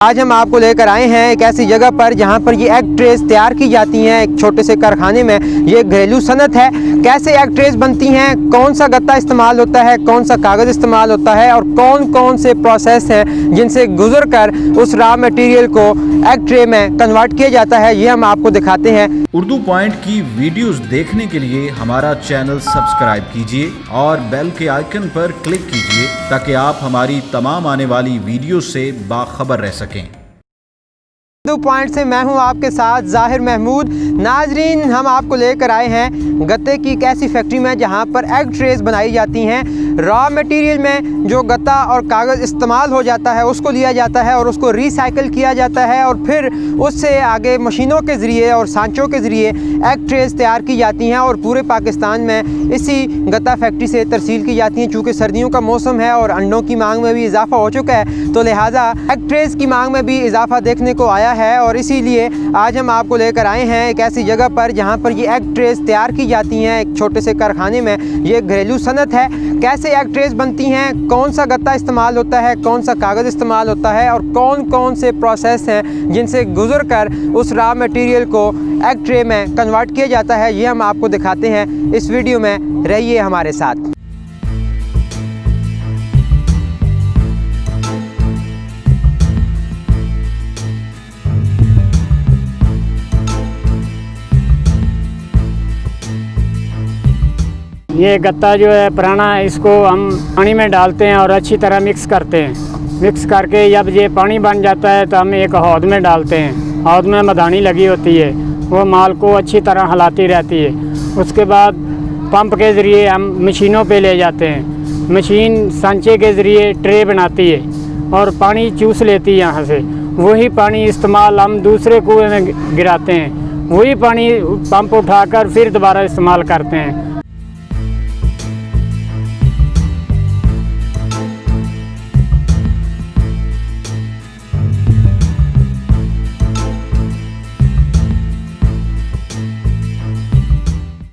आज हम आपको लेकर आए हैं एक ऐसी जगह पर जहां पर ये एग ट्रेस तैयार की जाती हैं। एक छोटे से कारखाने में ये घरेलू सनत है। कैसे एग ट्रेस बनती हैं, कौन सा गत्ता इस्तेमाल होता है, कौन सा कागज़ इस्तेमाल होता है और कौन कौन से प्रोसेस हैं जिनसे गुजर कर उस रॉ मटेरियल को एग ट्रे में कन्वर्ट किया जाता है, ये हम आपको दिखाते हैं। उर्दू पॉइंट की वीडियोस देखने के लिए हमारा चैनल सब्सक्राइब कीजिए और बेल के आइकन पर क्लिक कीजिए ताकि आप हमारी तमाम आने वाली वीडियो से बाखबर रह सकें। उर्दू पॉइंट से मैं हूं आपके साथ ज़ाहिर महमूद। नाजरीन, हम आपको लेकर आए हैं गत्ते की एक ऐसी फैक्ट्री में जहां पर एग ट्रेस बनाई जाती हैं। रॉ मटेरियल में जो गत्ता और कागज़ इस्तेमाल हो जाता है उसको लिया जाता है और उसको रिसाइकिल किया जाता है और फिर उससे आगे मशीनों के ज़रिए और सांचों के ज़रिए एग ट्रेस तैयार की जाती हैं और पूरे पाकिस्तान में इसी गत्ता फैक्ट्री से तरसील की जाती हैं। चूँकि सर्दियों का मौसम है और अंडों की मांग में भी इजाफा हो चुका है, तो लिहाजा एग ट्रेस की मांग में भी इजाफा देखने को आया है और इसीलिए आज हम आपको लेकर आए हैं एक ऐसी जगह पर जहां पर ये एग ट्रेस तैयार की जाती हैं। एक छोटे से कारखाने में ये घरेलू सनत है। कैसे एग ट्रेस बनती हैं, कौन सा गत्ता इस्तेमाल होता है, कौन सा कागज़ इस्तेमाल होता है और कौन कौन से प्रोसेस हैं जिनसे गुजर कर उस रॉ मटेरियल को एग ट्रे में कन्वर्ट किया जाता है, ये हम आपको दिखाते हैं। इस वीडियो में रहिए हमारे साथ। ये गत्ता जो है पुराना, इसको हम पानी में डालते हैं और अच्छी तरह मिक्स करते हैं। मिक्स करके जब ये पानी बन जाता है तो हम एक हौद में डालते हैं। हौद में मदानी लगी होती है, वो माल को अच्छी तरह हिलाती रहती है। उसके बाद पंप के ज़रिए हम मशीनों पे ले जाते हैं। मशीन सांचे के ज़रिए ट्रे बनाती है और पानी चूस लेती है यहाँ से। वही पानी इस्तेमाल हम दूसरे कुएँ में गिराते हैं। वही पानी पंप उठाकर फिर दोबारा इस्तेमाल करते हैं।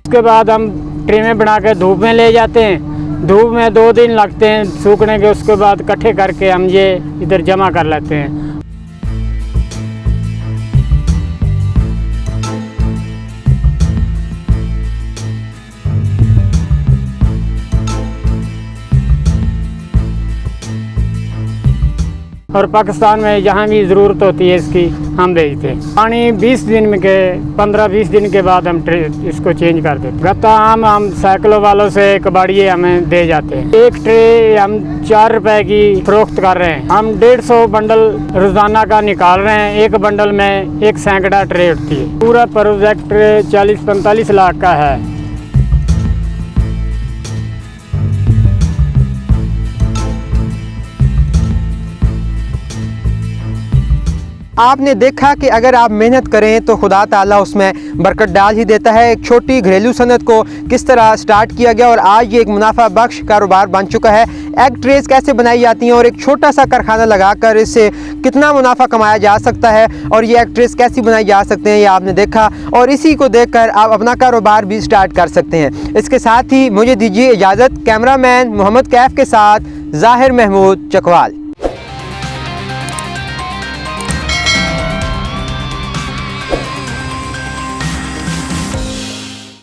उसके बाद हम ट्रे में बना के धूप में ले जाते हैं। धूप में 2 दिन लगते हैं सूखने के। उसके बाद इकट्ठे करके हम ये इधर जमा कर लेते हैं। और पाकिस्तान में जहाँ भी ज़रूरत होती है इसकी हम भेजते हैं। पानी 20 दिन में के 15-20 दिन के बाद हम ट्रे इसको चेंज कर देते हैं। गत्ता हम साइकिलों वालों से कबाड़िए हमें दे जाते हैं। एक ट्रे हम 4 रुपए की फरोख्त कर रहे हैं। हम 150 बंडल रोज़ाना का निकाल रहे हैं। एक बंडल में 1 सैकड़ा ट्रे उठती है। पूरा प्रोजेक्ट 40-45 लाख का है। आपने देखा कि अगर आप मेहनत करें तो खुदा ताला उसमें बरकत डाल ही देता है। एक छोटी घरेलू सनत को किस तरह स्टार्ट किया गया और आज ये एक मुनाफा बख्श कारोबार बन चुका है। एग ट्रेस कैसे बनाई जाती हैं और एक छोटा सा कारखाना लगाकर इससे कितना मुनाफा कमाया जा सकता है और ये एग ट्रेस कैसी बनाई जा सकते हैं, ये आपने देखा और इसी को देखकर आप अपना कारोबार भी स्टार्ट कर सकते हैं। इसके साथ ही मुझे दीजिए इजाज़त। कैमरामैन मोहम्मद कैफ के साथ ज़ाहिर महमूद चकवाल।